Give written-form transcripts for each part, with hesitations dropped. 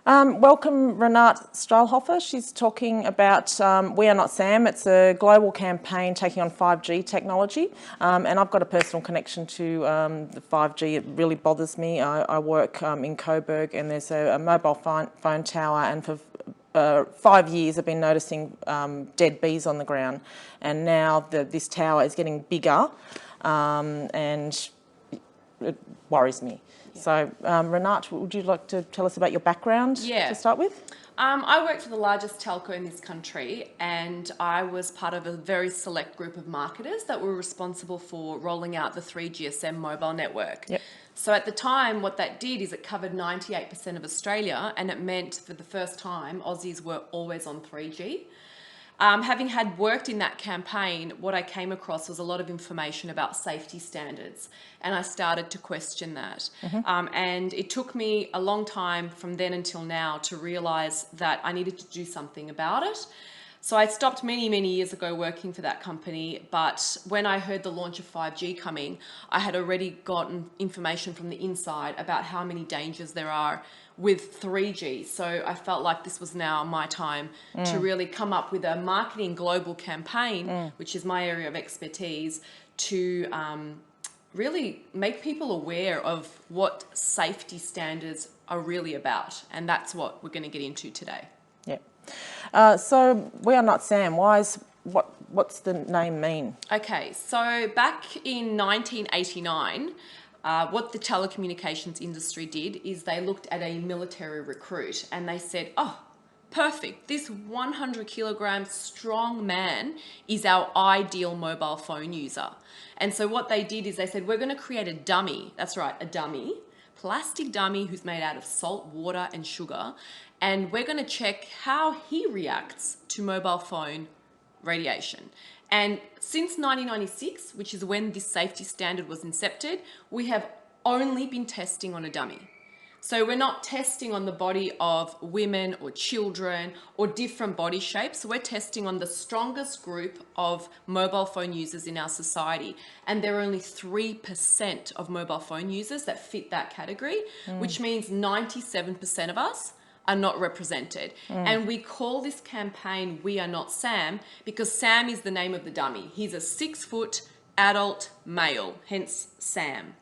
Welcome Rinat Strahlhofer. She's talking about We Are Not Sam. It's a global campaign taking on 5G technology, and I've got a personal connection to the 5G. It really bothers me. I work in Coburg, and there's a mobile phone tower, and for 5 years I've been noticing dead bees on the ground, and now this tower is getting bigger, and it worries me. Yeah. So, Rinat, would you like to tell us about your background to start with? I worked for the largest telco in this country, and I was part of a very select group of marketers that were responsible for rolling out the 3GSM mobile network. Yep. So at the time, what that did is it covered 98% of Australia, and it meant for the first time, Aussies were always on 3G. Having had worked in that campaign, what I came across was a lot of information about safety standards, and I started to question that. And it took me a long time from then until now to realise that I needed to do something about it. So I stopped many, many years ago working for that company, but when I heard the launch of 5G coming, I had already gotten information from the inside about how many dangers there are with 3G. So I felt like this was now my time to really come up with a marketing global campaign, which is my area of expertise, to really make people aware of what safety standards are really about. And that's what we're going to get into today. Yeah. So We Are Not Sam. What's the name mean? Okay, so back in 1989, what the telecommunications industry did is they looked at a military recruit and they said, oh, perfect, this 100 kilogram strong man is our ideal mobile phone user. And so what they did is they said, we're going to create a dummy, that's right, a dummy, plastic dummy who's made out of salt, water and sugar, and we're going to check how he reacts to mobile phone radiation. And since 1996, which is when this safety standard was incepted, we have only been testing on a dummy. So we're not testing on the body of women or children or different body shapes. So we're testing on the strongest group of mobile phone users in our society. And there are only 3% of mobile phone users that fit that category, which means 97% of us are not represented. And we call this campaign We Are Not Sam because Sam is the name of the dummy. He's a 6-foot adult male, hence Sam.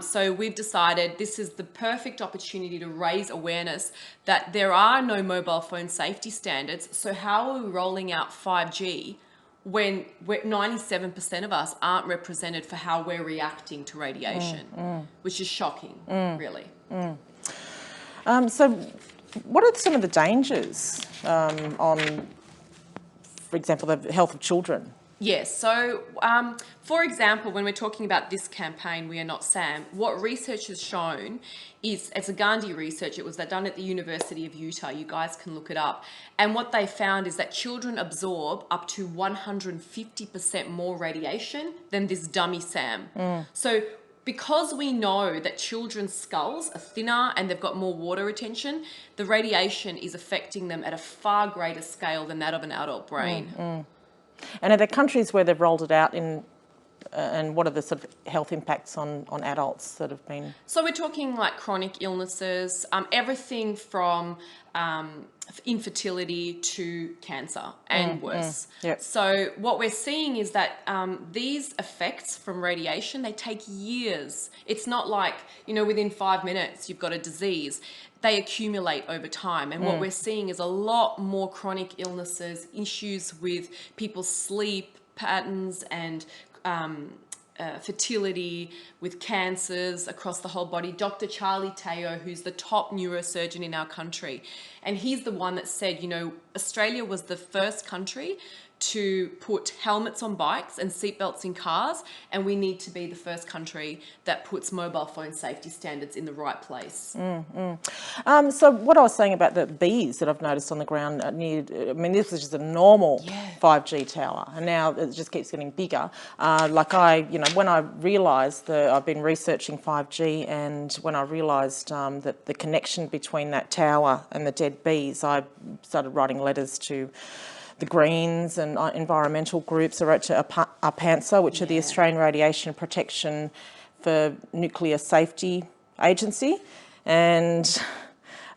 So we've decided this is the perfect opportunity to raise awareness that there are no mobile phone safety standards. So how are we rolling out 5G when 97% of us aren't represented for how we're reacting to radiation, which is shocking, really. So what are some of the dangers on, for example, the health of children? Yes, so for example, when we're talking about this campaign, We Are Not Sam, what research has shown is, it's a Gandhi research, it was done at the University of Utah, you guys can look it up, and what they found is that children absorb up to 150% more radiation than this dummy Sam. So because we know that children's skulls are thinner and they've got more water retention, the radiation is affecting them at a far greater scale than that of an adult brain. And are there countries where they've rolled it out in, and what are the sort of health impacts on adults that have been? So we're talking like chronic illnesses, everything from infertility to cancer and worse. Yep. So what we're seeing is that these effects from radiation, they take years. It's not like, within 5 minutes you've got a disease. They accumulate over time. And what we're seeing is a lot more chronic illnesses, issues with people's sleep patterns and fertility, with cancers across the whole body. Dr. Charlie Teo, who's the top neurosurgeon in our country, and he's the one that said, Australia was the first country to put helmets on bikes and seatbelts in cars, and we need to be the first country that puts mobile phone safety standards in the right place. So what I was saying about the bees that I've noticed on the ground near, this was just a normal 5G tower, and now it just keeps getting bigger. When I realised that I've been researching 5G, and when I realised that the connection between that tower and the dead bees, I started writing letters to the Greens and environmental groups. I wrote to APANSA, which are the Australian Radiation Protection for Nuclear Safety Agency, and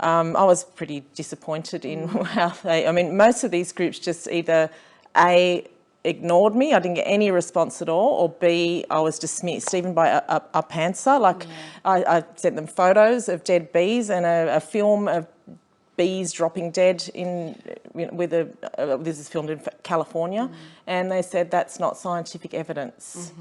I was pretty disappointed in how they, I mean, most of these groups just either A, ignored me, I didn't get any response at all, or B, I was dismissed, even by a pantser. Like, I sent them photos of dead bees and a film of bees dropping dead with this is filmed in California, and they said that's not scientific evidence.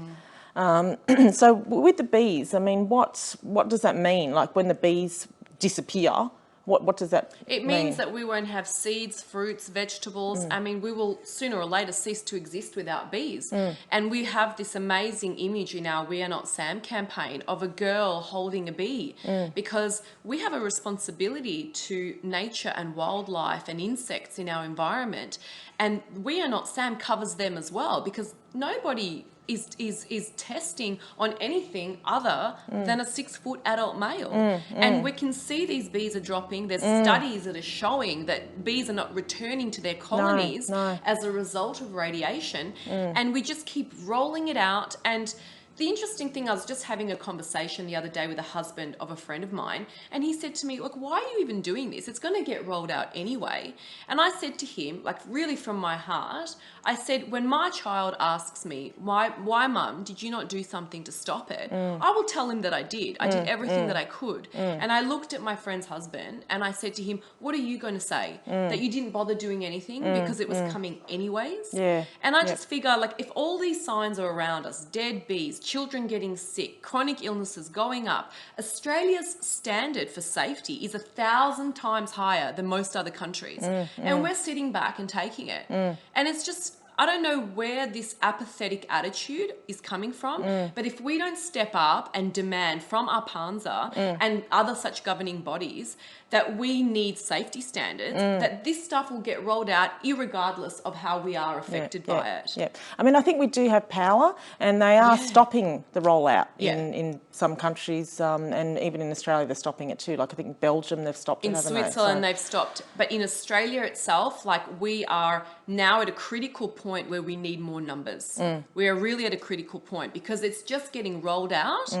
So with the bees, I mean, what does that mean? Like, when the bees disappear, what does that mean? It means that we won't have seeds, fruits, vegetables. I mean, we will sooner or later cease to exist without bees. And we have this amazing image in our We Are Not Sam campaign of a girl holding a bee, because we have a responsibility to nature and wildlife and insects in our environment. And We Are Not Sam covers them as well, because nobody is testing on anything other than a 6-foot adult male. And we can see these bees are dropping. There's studies that are showing that bees are not returning to their colonies as a result of radiation. And we just keep rolling it out. And the interesting thing, I was just having a conversation the other day with a husband of a friend of mine, and he said to me, look, why are you even doing this? It's going to get rolled out anyway. And I said to him, like, really from my heart, I said, when my child asks me, why mum, did you not do something to stop it? I will tell him that I did. I did everything that I could. And I looked at my friend's husband and I said to him, what are you going to say? That you didn't bother doing anything because it was coming anyways? Yeah. And I just figure, like, if all these signs are around us, dead bees, children getting sick, chronic illnesses going up, Australia's standard for safety is 1,000 times higher than most other countries. And we're sitting back and taking it. And it's just, I don't know where this apathetic attitude is coming from, but if we don't step up and demand from our Panza and other such governing bodies that we need safety standards, that this stuff will get rolled out irregardless of how we are affected by it. Yeah, I mean, I think we do have power, and they are stopping the rollout in some countries, and even in Australia they're stopping it too. Like, I think Belgium, they've stopped it, in haven't Switzerland they? they've stopped, but in Australia itself, like, we are now at a critical point where we need more numbers. We are really at a critical point because it's just getting rolled out,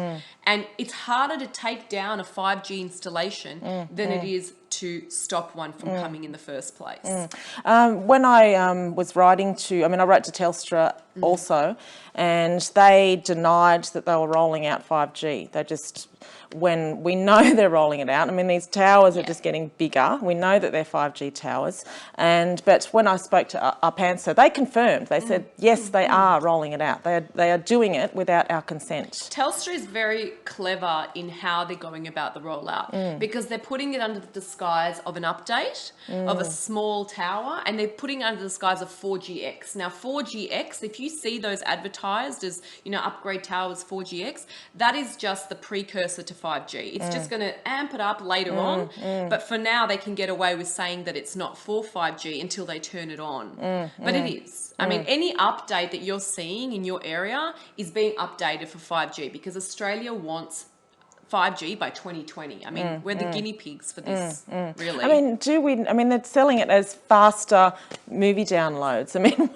and it's harder to take down a 5G installation than it is to stop one from coming in the first place. When I was writing to, I mean, I wrote to Telstra also, and they denied that they were rolling out 5G. They just, when we know they're rolling it out, I mean, these towers are just getting bigger. We know that they're 5G towers. But when I spoke to Arpansa, they confirmed, they said, yes, they are rolling it out. They are doing it without our consent. Telstra is very clever in how they're going about the rollout, because they're putting it under the disguise of an update of a small tower, and they're putting it under the disguise of 4GX. Now, 4GX, if you see those advertised as, you know, upgrade towers 4GX, that is just the precursor to 5G. It's just going to amp it up later on, but for now they can get away with saying that it's not for 5G until they turn it on. But it is. I mean, any update that you're seeing in your area is being updated for 5G, because Australia wants 5G by 2020. I mean, we're the guinea pigs for this, really. I mean, they're selling it as faster movie downloads. I mean,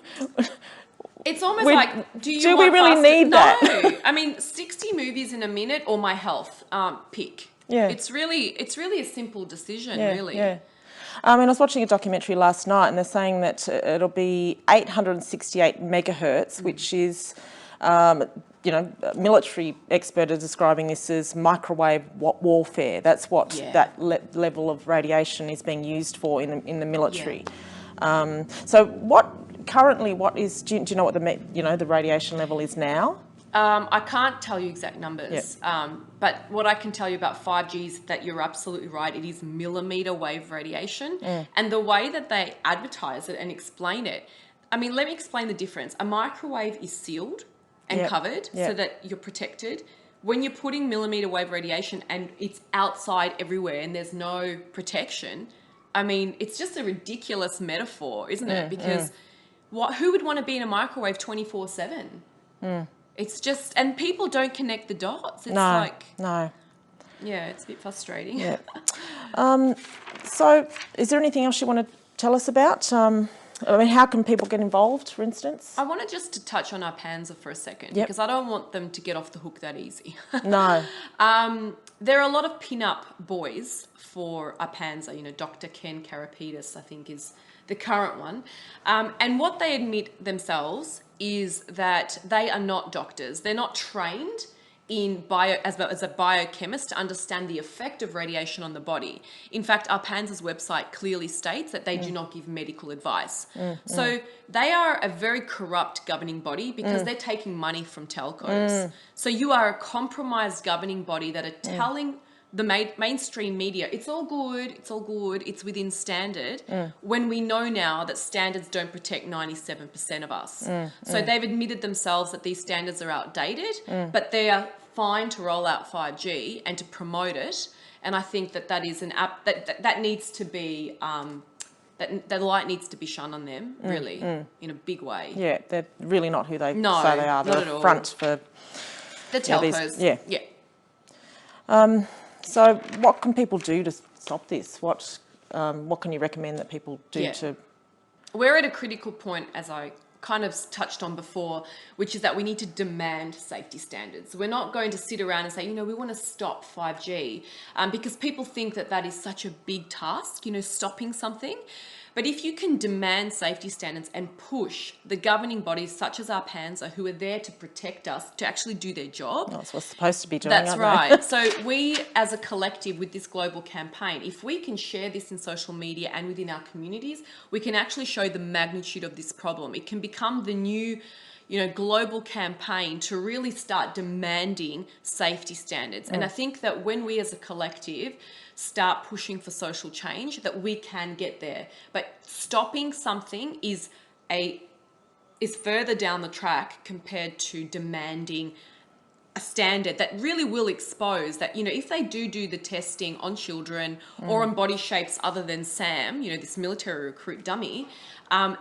it's almost like, do we really need that? No. I mean, 60 movies in a minute or my health, pick. Yeah. It's really a simple decision, really. Yeah. I mean, I was watching a documentary last night, and they're saying that it'll be 868 megahertz, which is, you know, military experts are describing this as microwave warfare. That's what that level of radiation is being used for in the military. So what is? Do you know what the radiation level is now? I can't tell you exact numbers, but what I can tell you about 5G is that you're absolutely right. It is millimetre wave radiation, and the way that they advertise it and explain it, I mean, let me explain the difference. A microwave is sealed and covered so that you're protected. When you're putting millimetre wave radiation and it's outside everywhere and there's no protection, I mean, it's just a ridiculous metaphor, isn't it? Because who would want to be in a microwave 24/7? It's just, and people don't connect the dots. It's yeah, it's a bit frustrating. Yeah. So is there anything else you want to tell us about I mean, how can people get involved, for instance? I wanted just to touch on our Panzer for a second, Yep. because I don't want them to get off the hook that easy. No. There are a lot of pin-up boys for a Panzer. You know, Dr. Ken Karapidis, I think, is the current one. And what they admit themselves is that they are not doctors. They're not trained in as a biochemist to understand the effect of radiation on the body. In fact, our Panzer's website clearly states that they do not give medical advice. So they are a very corrupt governing body because they're taking money from telcos. So you are a compromised governing body that are telling the mainstream media, it's all good, it's within standard, when we know now that standards don't protect 97% of us. So they've admitted themselves that these standards are outdated, but they are fine to roll out 5G and to promote it. And I think that is an app that needs to be, that the light needs to be shone on them, really, in a big way. Yeah, they're really not who they say they not are. They're at a all. front for The telcos. Yeah. So what can people do to stop this? What can you recommend that people do to... We're at a critical point, as I kind of touched on before, which is that we need to demand safety standards. We're not going to sit around and say, you know, we want to stop 5G, because people think that is such a big task, you know, stopping something. But if you can demand safety standards and push the governing bodies such as our Panzer, who are there to protect us, to actually do their job. That's what's supposed to be doing, That's aren't right. they? So we, as a collective with this global campaign, if we can share this in social media and within our communities, we can actually show the magnitude of this problem. It can become the new, you know, global campaign to really start demanding safety standards. And I think that when we as a collective start pushing for social change, that we can get there. But stopping something is further down the track compared to demanding a standard that really will expose that, you know, if they do the testing on children or on body shapes other than Sam, you know, this military recruit dummy,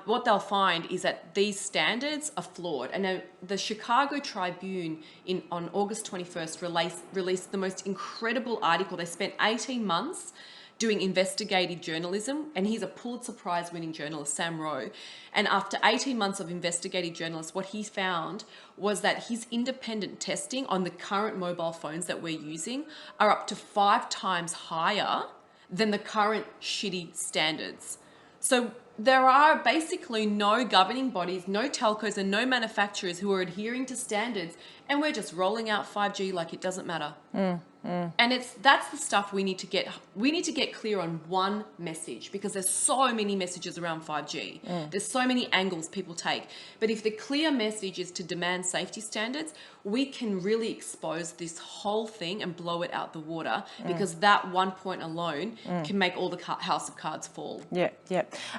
what they'll find is that these standards are flawed. And now the Chicago Tribune on August 21st released the most incredible article. They spent 18 months doing investigative journalism, and he's a Pulitzer Prize winning journalist, Sam Rowe. And after 18 months of investigative journalists, what he found was that his independent testing on the current mobile phones that we're using are up to 5 times higher than the current shitty standards. So there are basically no governing bodies, no telcos and no manufacturers who are adhering to standards, and we're just rolling out 5G like it doesn't matter. And that's the stuff we need to get. We need to get clear on one message, because there's so many messages around 5G. There's so many angles people take. But if the clear message is to demand safety standards, we can really expose this whole thing and blow it out the water, because that one point alone can make all the house of cards fall. Yeah.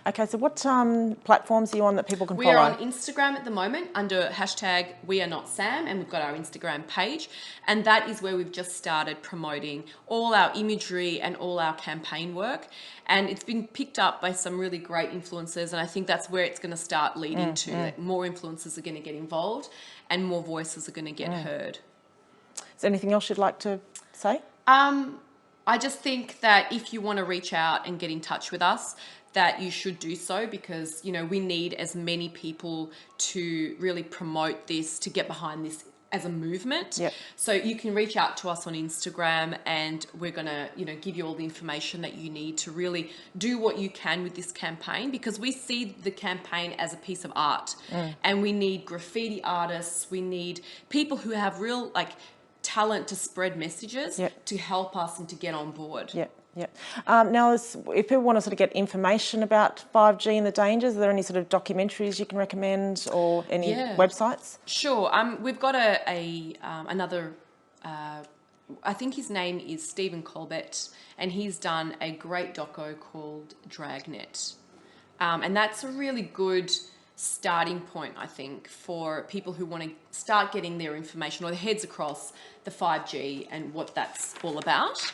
Okay, so what platforms are you on that people can We follow? are on Instagram at the moment under hashtag #WeAreNotSam, and we've got our Instagram page, and that is where we've just started promoting all our imagery and all our campaign work, and it's been picked up by some really great influencers, and I think that's where it's going to start leading to. That more influencers are going to get involved and more voices are going to get heard. Is there anything else you'd like to say? I just think that if you want to reach out and get in touch with us, that you should do so, because, you know, we need as many people to really promote this, to get behind this as a movement. Yep. So you can reach out to us on Instagram, and we're going to, you know, give you all the information that you need to really do what you can with this campaign, because we see the campaign as a piece of art, and we need graffiti artists, we need people who have real talent to spread messages to help us and to get on board. Yeah. Now, if people want to sort of get information about 5G and the dangers, are there any sort of documentaries you can recommend, or any websites? Sure. We've got another, I think his name is Stephen Colbert, and he's done a great doco called Dragnet. And that's a really good starting point, I think, for people who want to start getting their information or their heads across the 5G and what that's all about.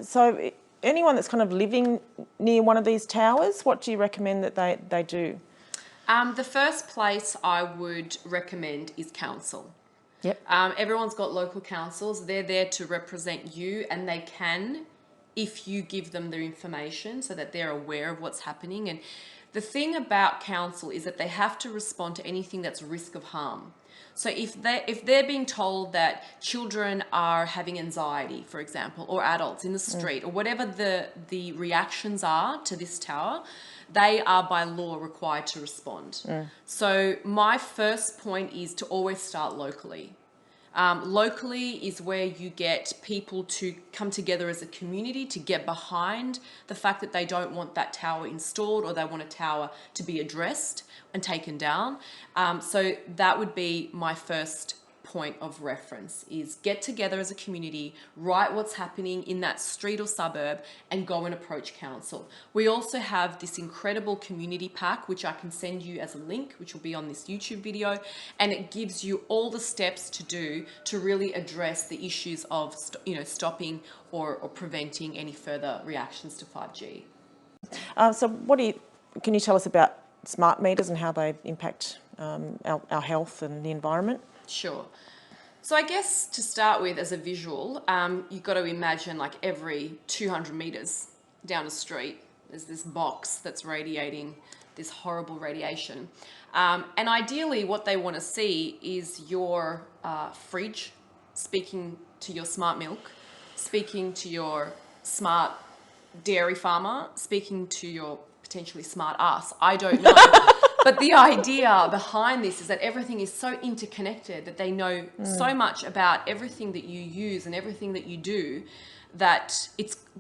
So anyone that's kind of living near one of these towers, what do you recommend that they do? The first place I would recommend is council. Yep. Everyone's got local councils. They're there to represent you, and they can if you give them the information so that they're aware of what's happening. And the thing about council is that they have to respond to anything that's risk of harm. So if they're being told that children are having anxiety, for example, or adults in the street, or whatever the reactions are to this tower, they are by law required to respond. So my first point is to always start locally. Locally is where you get people to come together as a community to get behind the fact that they don't want that tower installed, or they want a tower to be addressed and taken down. So that would be my first point of reference, is get together as a community, write what's happening in that street or suburb, and go and approach council. We also have this incredible community pack, which I can send you as a link, which will be on this YouTube video, and it gives you all the steps to do to really address the issues of stopping or preventing any further reactions to 5G. So can you tell us about smart meters and how they impact our health and the environment? Sure. So I guess to start with, as a visual, you've got to imagine like every 200 meters down a street, there's this box that's radiating this horrible radiation. And ideally what they want to see is your fridge speaking to your smart milk, speaking to your smart dairy farmer, speaking to your potentially smart ass. I don't know. But the idea behind this is that everything is so interconnected that they know so much about everything that you use and everything that you do, that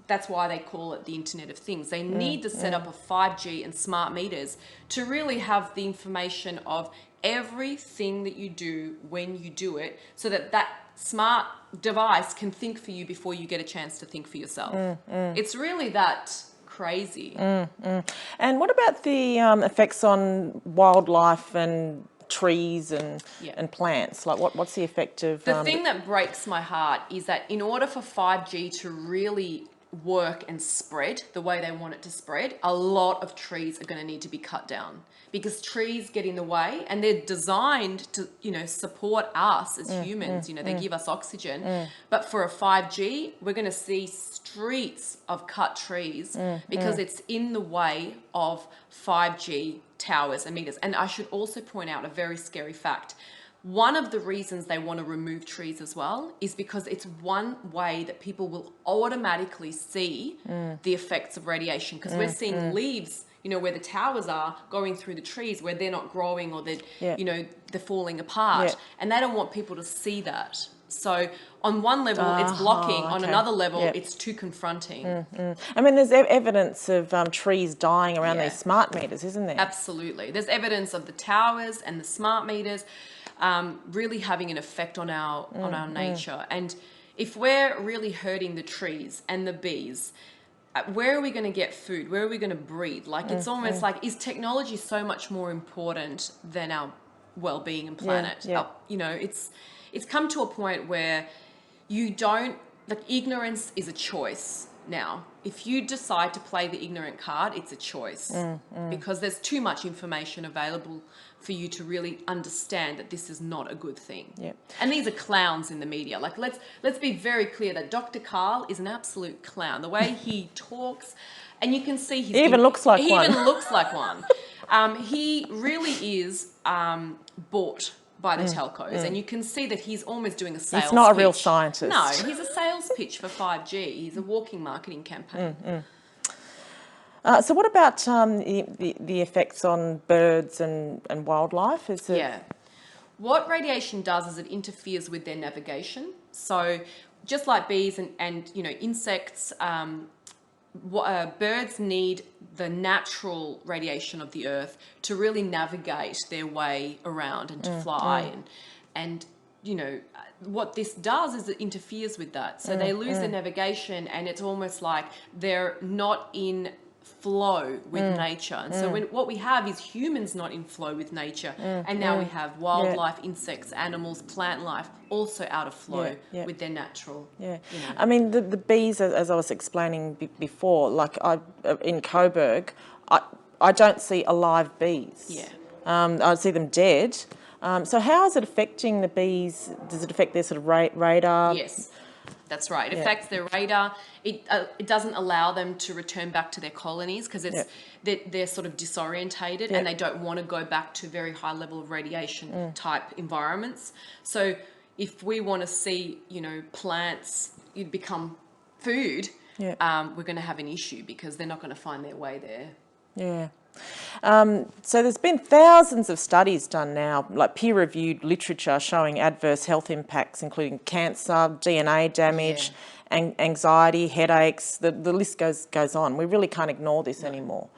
that's why they call it the Internet of Things. They need the setup of 5G and smart meters to really have the information of everything that you do when you do it, so that that smart device can think for you before you get a chance to think for yourself. It's really that crazy. And what about the effects on wildlife and trees and plants? Like what's the effect of... The thing that breaks my heart is that in order for 5G to really work and spread the way they want it to spread, a lot of trees are going to need to be cut down, because trees get in the way, and they're designed to, support us as humans. They give us oxygen. But for a 5G, we're going to see streets of cut trees because it's in the way of 5G towers and meters. And I should also point out a very scary fact. One of the reasons they want to remove trees as well is because it's one way that people will automatically see the effects of radiation, because we're seeing leaves, where the towers are, going through the trees where they're not growing, or they're, they're falling apart. And they don't want people to see that. So on one level, it's blocking. On another level, it's too confronting. I mean, there's evidence of trees dying around these smart meters, isn't there? Absolutely. There's evidence of the towers and the smart meters really having an effect on our nature. And if we're really hurting the trees and the bees, where are we going to get food? Where are we going to breathe? Like, it's almost like, is technology so much more important than our well-being and planet? It's come to a point where ignorance is a choice now. If you decide to play the ignorant card, it's a choice, because there's too much information available for you to really understand that this is not a good thing. And these are clowns in the media. Like, let's be very clear that Dr. Carl is an absolute clown. The way he talks, and you can see he even looks like one. He even looks like one. He really is bought by the telcos, and you can see that he's almost doing a sales pitch. He's not a real scientist. No, he's a sales pitch for 5G. He's a walking marketing campaign. So what about the effects on birds and wildlife? What radiation does is it interferes with their navigation. So just like bees and insects, birds need the natural radiation of the earth to really navigate their way around and to fly. And what this does is it interferes with that. So they lose their navigation, and it's almost like they're not in flow with nature. And so what we have is humans not in flow with nature, and now we have wildlife, insects, animals, plant life also out of flow with their natural. I mean, the bees, as I was explaining before, like in Coburg, I don't see alive bees. I see them dead. So how is it affecting the bees? Does it affect their sort of radar? Yes. That's right. It Yeah. affects their radar. It doesn't allow them to return back to their colonies because Yeah. they're sort of disorientated Yeah. and they don't want to go back to very high level of radiation type environments. So if we want to see, plants become food, Yeah. we're going to have an issue because they're not going to find their way there. Yeah. So there's been thousands of studies done now, like peer-reviewed literature showing adverse health impacts, including cancer, DNA damage, anxiety, headaches. The list goes on. We really can't ignore this anymore.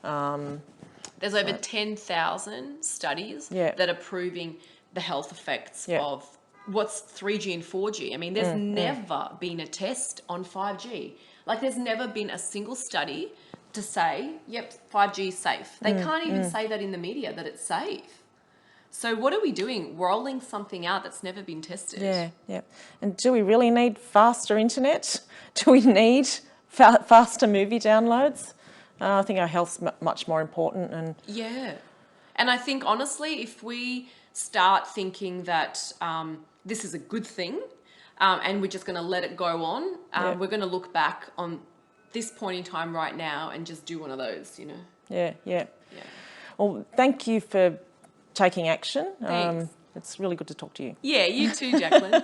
There's over 10,000 studies Yeah. that are proving the health effects Yeah. of what's 3G and 4G. I mean, there's never been a test on 5G. Like, there's never been a single study to say, yep, 5G is safe. They can't even say that in the media, that it's safe. So what are we doing? Rolling something out that's never been tested. Yeah, yeah. And do we really need faster internet? Do we need faster movie downloads? I think our health's much more important. And Yeah. And I think, honestly, if we start thinking that this is a good thing and we're just going to let it go on, we're going to look back on this point in time right now and just do one of those, yeah. Yeah. Well, thank you for taking action. Thanks. It's really good to talk to you. Yeah, you too, Jacqueline.